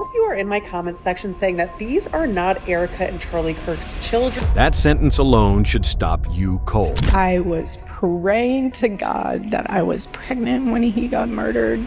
All of you are in my comment section saying that these are not Erica and Charlie Kirk's children. That sentence alone should stop you cold. I was praying to God that I was pregnant when he got murdered.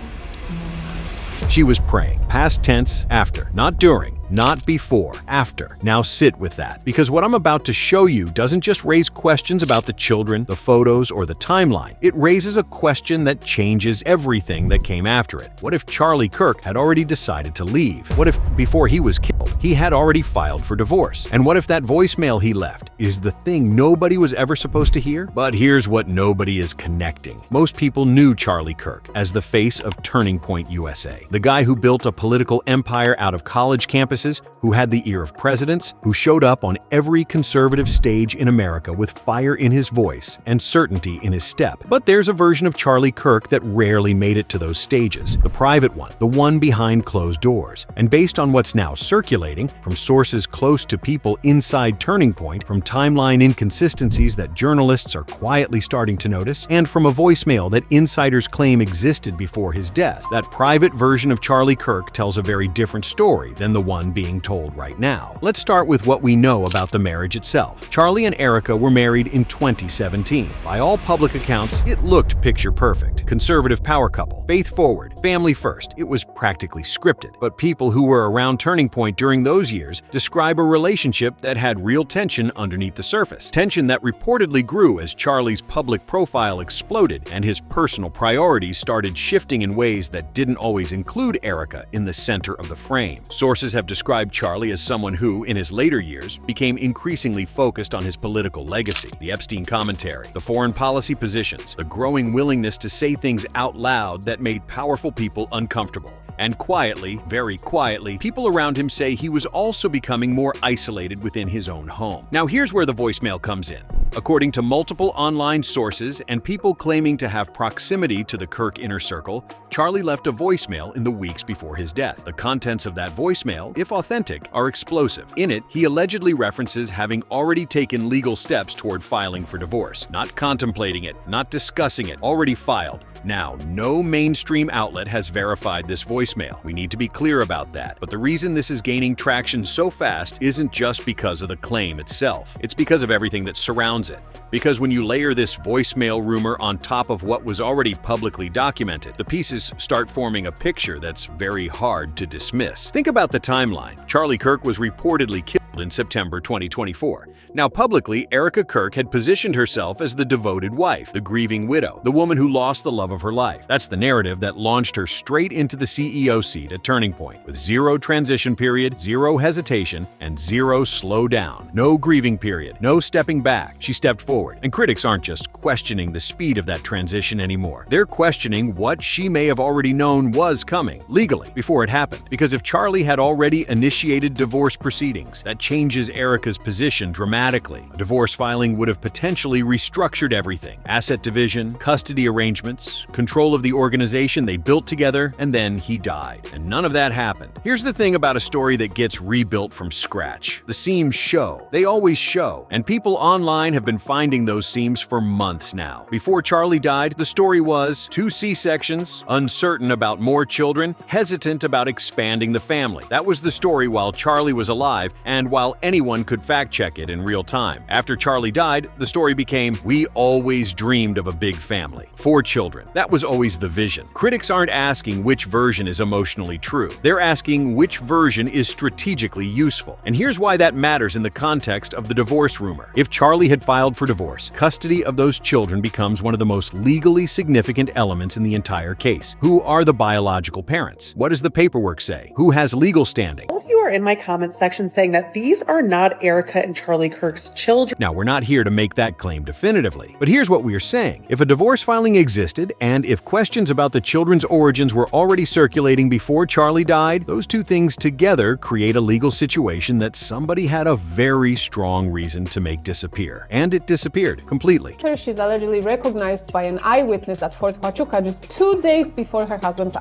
She was praying. Past tense, after, not during, not before, after. Now sit with that, because what I'm about to show you doesn't just raise questions about the children, the photos, or the timeline. It raises a question that changes everything that came after it. What if Charlie Kirk had already decided to leave? What if, before he was killed, he had already filed for divorce? And what if that voicemail he left is the thing nobody was ever supposed to hear? But here's what nobody is connecting. Most people knew Charlie Kirk as the face of Turning Point USA, the guy who built a political empire out of college campuses, who had the ear of presidents, who showed up on every conservative stage in America with fire in his voice and certainty in his step. But there's a version of Charlie Kirk that rarely made it to those stages, the private one, the one behind closed doors. And based on what's now circulating, from sources close to people inside Turning Point, from timeline inconsistencies that journalists are quietly starting to notice, and from a voicemail that insiders claim existed before his death, that private version of Charlie Kirk tells a very different story than the one being told right now. Let's start with what we know about the marriage itself. Charlie and Erica were married in 2017. By all public accounts, it looked picture perfect. Conservative power couple, faith forward, family first. It was practically scripted. But people who were around Turning Point during those years describe a relationship that had real tension underneath the surface. Tension that reportedly grew as Charlie's public profile exploded and his personal priorities started shifting in ways that didn't always include Erica in the center of the frame. Sources have described Charlie as someone who, in his later years, became increasingly focused on his political legacy, the Epstein commentary, the foreign policy positions, the growing willingness to say things out loud that made powerful people uncomfortable. And quietly, very quietly, people around him say he was also becoming more isolated within his own home. Now here's where the voicemail comes in. According to multiple online sources and people claiming to have proximity to the Kirk inner circle, Charlie left a voicemail in the weeks before his death. The contents of that voicemail, if authentic, are explosive. In it, he allegedly references having already taken legal steps toward filing for divorce. Not contemplating it, not discussing it, already filed. Now, no mainstream outlet has verified this voicemail. We need to be clear about that. But the reason this is gaining traction so fast isn't just because of the claim itself. It's because of everything that surrounds it. Because when you layer this voicemail rumor on top of what was already publicly documented, the pieces start forming a picture that's very hard to dismiss. Think about the timeline. Charlie Kirk was reportedly killed in September 2024. Now publicly, Erica Kirk had positioned herself as the devoted wife, the grieving widow, the woman who lost the love of her life. That's the narrative that launched her straight into the CEO seat at Turning Point, with zero transition period, zero hesitation, and zero slow down. No grieving period, no stepping back. She stepped forward. And critics aren't just questioning the speed of that transition anymore. They're questioning what she may have already known was coming, legally, before it happened. Because if Charlie had already initiated divorce proceedings, that changes Erica's position dramatically. A divorce filing would have potentially restructured everything. Asset division, custody arrangements, control of the organization they built together, and then he died. And none of that happened. Here's the thing about a story that gets rebuilt from scratch. The seams show. They always show. And people online have been finding those seams for months now. Before Charlie died, the story was 2 C-sections, uncertain about more children, hesitant about expanding the family. That was the story while Charlie was alive and while anyone could fact-check it in real time. After Charlie died, the story became, we always dreamed of a big family. 4 children. That was always the vision. Critics aren't asking which version is emotionally true. They're asking which version is strategically useful. And here's why that matters in the context of the divorce rumor. If Charlie had filed for divorce, custody of those children becomes one of the most legally significant elements in the entire case. Who are the biological parents? What does the paperwork say? Who has legal standing? All of you are in my comment section saying that these are not Erica and Charlie Kirk's children. Now, we're not here to make that claim definitively, but here's what we are saying. If a divorce filing existed, and if questions about the children's origins were already circulating before Charlie died, those two things together create a legal situation that somebody had a very strong reason to make disappear. And it disappeared completely. She's allegedly recognized by an eyewitness at Fort Huachuca just 2 days before her husband's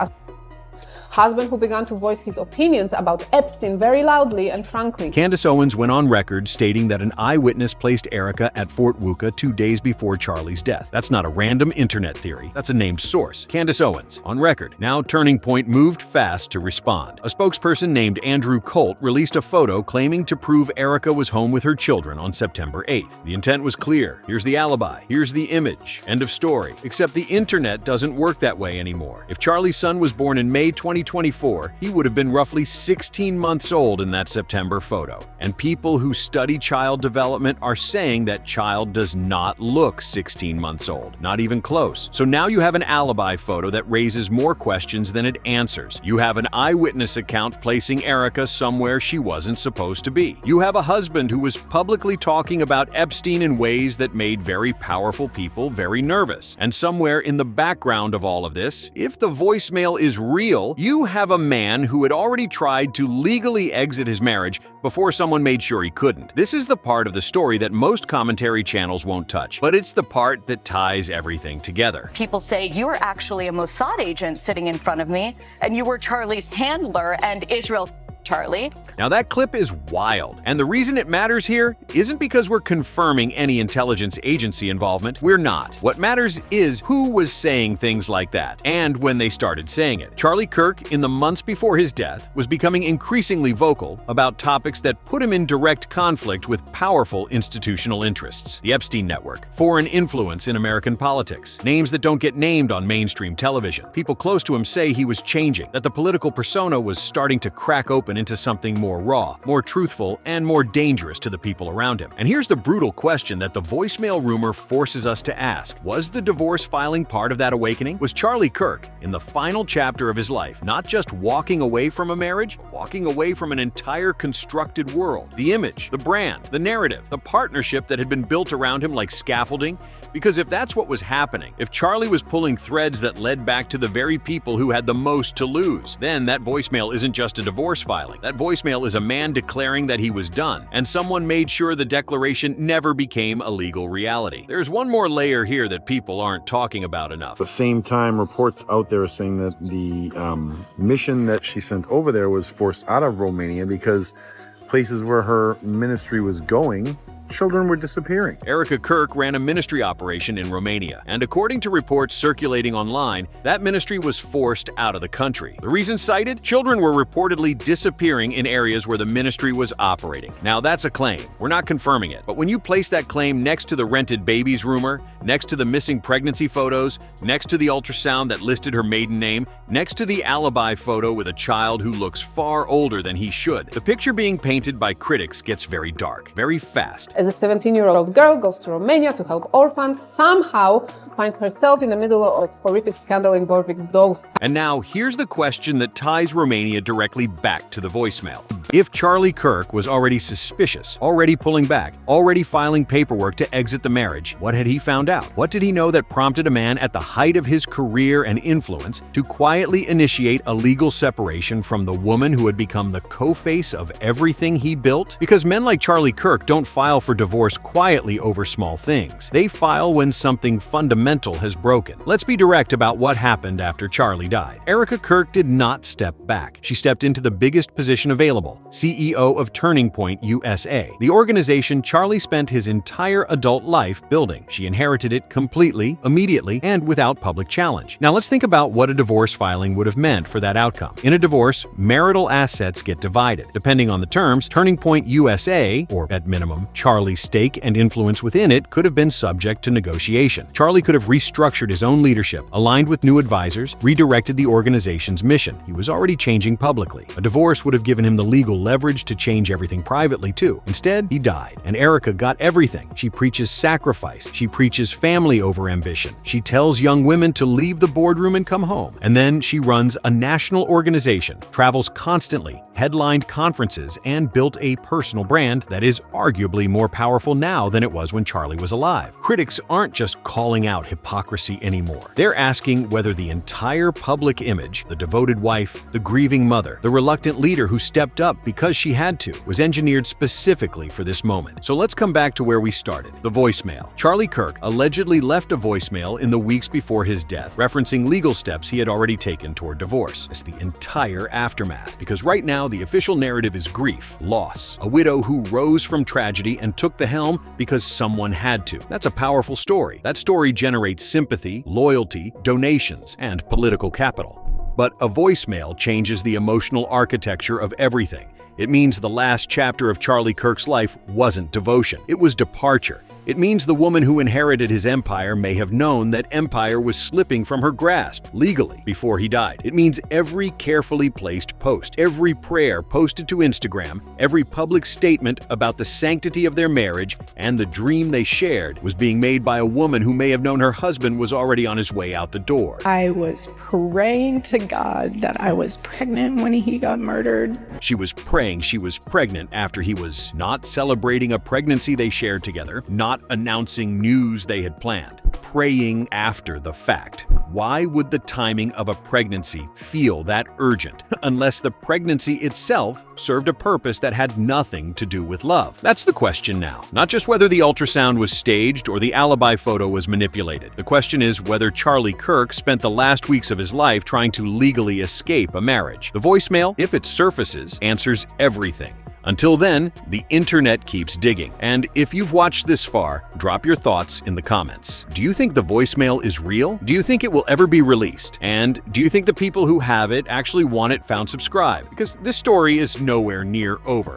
husband who began to voice his opinions about Epstein very loudly and frankly. Candace Owens went on record stating that an eyewitness placed Erica at Fort Wuka 2 days before Charlie's death. That's not a random internet theory. That's a named source. Candace Owens, on record. Now Turning Point moved fast to respond. A spokesperson named Andrew Colt released a photo claiming to prove Erica was home with her children on September 8th. The intent was clear. Here's the alibi. Here's the image. End of story. Except the internet doesn't work that way anymore. If Charlie's son was born in May 2024, he would have been roughly 16 months old in that September photo. And people who study child development are saying that child does not look 16 months old. Not even close. So now you have an alibi photo that raises more questions than it answers. You have an eyewitness account placing Erica somewhere she wasn't supposed to be. You have a husband who was publicly talking about Epstein in ways that made very powerful people very nervous. And somewhere in the background of all of this, if the voicemail is real, you have a man who had already tried to legally exit his marriage before someone made sure he couldn't. This is the part of the story that most commentary channels won't touch, but it's the part that ties everything together. People say you were actually a Mossad agent sitting in front of me, and you were Charlie's handler and Israel Charlie. Now that clip is wild, and the reason it matters here isn't because we're confirming any intelligence agency involvement. We're not. What matters is who was saying things like that, and when they started saying it. Charlie Kirk, in the months before his death, was becoming increasingly vocal about topics that put him in direct conflict with powerful institutional interests. The Epstein Network, foreign influence in American politics, names that don't get named on mainstream television. People close to him say he was changing, that the political persona was starting to crack open into something more raw, more truthful, and more dangerous to the people around him. And here's the brutal question that the voicemail rumor forces us to ask. Was the divorce filing part of that awakening? Was Charlie Kirk, in the final chapter of his life, not just walking away from a marriage, but walking away from an entire constructed world? The image, the brand, the narrative, the partnership that had been built around him like scaffolding? Because if that's what was happening, if Charlie was pulling threads that led back to the very people who had the most to lose, then that voicemail isn't just a divorce filing. That voicemail is a man declaring that he was done, and someone made sure the declaration never became a legal reality. There's one more layer here that people aren't talking about enough. At the same time, reports out there are saying that the mission that she sent over there was forced out of Romania because places where her ministry was going, children were disappearing. Erica Kirk ran a ministry operation in Romania, and according to reports circulating online, that ministry was forced out of the country. The reason cited? Children were reportedly disappearing in areas where the ministry was operating. Now that's a claim. We're not confirming it. But when you place that claim next to the rented babies rumor, next to the missing pregnancy photos, next to the ultrasound that listed her maiden name, next to the alibi photo with a child who looks far older than he should, the picture being painted by critics gets very dark, very fast. As a 17-year-old girl goes to Romania to help orphans, somehow finds herself in the middle of a horrific scandal involving those. And now, here's the question that ties Romania directly back to the voicemail. If Charlie Kirk was already suspicious, already pulling back, already filing paperwork to exit the marriage, what had he found out? What did he know that prompted a man at the height of his career and influence to quietly initiate a legal separation from the woman who had become the co-face of everything he built? Because men like Charlie Kirk don't file for divorce quietly over small things. They file when something fundamental has broken. Let's be direct about what happened after Charlie died. Erica Kirk did not step back. She stepped into the biggest position available, CEO of Turning Point USA, the organization Charlie spent his entire adult life building. She inherited it completely, immediately, and without public challenge. Now let's think about what a divorce filing would have meant for that outcome. In a divorce, marital assets get divided. Depending on the terms, Turning Point USA, or at minimum, Charlie's stake and influence within it, could have been subject to negotiation. Charlie could have restructured his own leadership, aligned with new advisors, redirected the organization's mission. He was already changing publicly. A divorce would have given him the legal leverage to change everything privately too. Instead, he died, and Erica got everything. She preaches sacrifice. She preaches family over ambition. She tells young women to leave the boardroom and come home. And then she runs a national organization, travels constantly, headlined conferences, and built a personal brand that is arguably more more powerful now than it was when Charlie was alive. Critics aren't just calling out hypocrisy anymore. They're asking whether the entire public image, the devoted wife, the grieving mother, the reluctant leader who stepped up because she had to, was engineered specifically for this moment. So let's come back to where we started, the voicemail. Charlie Kirk allegedly left a voicemail in the weeks before his death, referencing legal steps he had already taken toward divorce. It's the entire aftermath, because right now the official narrative is grief, loss, a widow who rose from tragedy and took the helm because someone had to. That's a powerful story. That story generates sympathy, loyalty, donations, and political capital. But a voicemail changes the emotional architecture of everything. It means the last chapter of Charlie Kirk's life wasn't devotion. It was departure. It means the woman who inherited his empire may have known that empire was slipping from her grasp legally before he died. It means every carefully placed post, every prayer posted to Instagram, every public statement about the sanctity of their marriage and the dream they shared was being made by a woman who may have known her husband was already on his way out the door. I was praying to God that I was pregnant when he got murdered. She was praying she was pregnant after he was not celebrating a pregnancy they shared together, not announcing news they had planned, praying after the fact. Why would the timing of a pregnancy feel that urgent unless the pregnancy itself served a purpose that had nothing to do with love? That's the question now. Not just whether the ultrasound was staged or the alibi photo was manipulated. The question is whether Charlie Kirk spent the last weeks of his life trying to legally escape a marriage. The voicemail, if it surfaces, answers everything. Until then, the internet keeps digging. And if you've watched this far, drop your thoughts in the comments. Do you think the voicemail is real? Do you think it will ever be released? And do you think the people who have it actually want it found subscribed? Because this story is nowhere near over.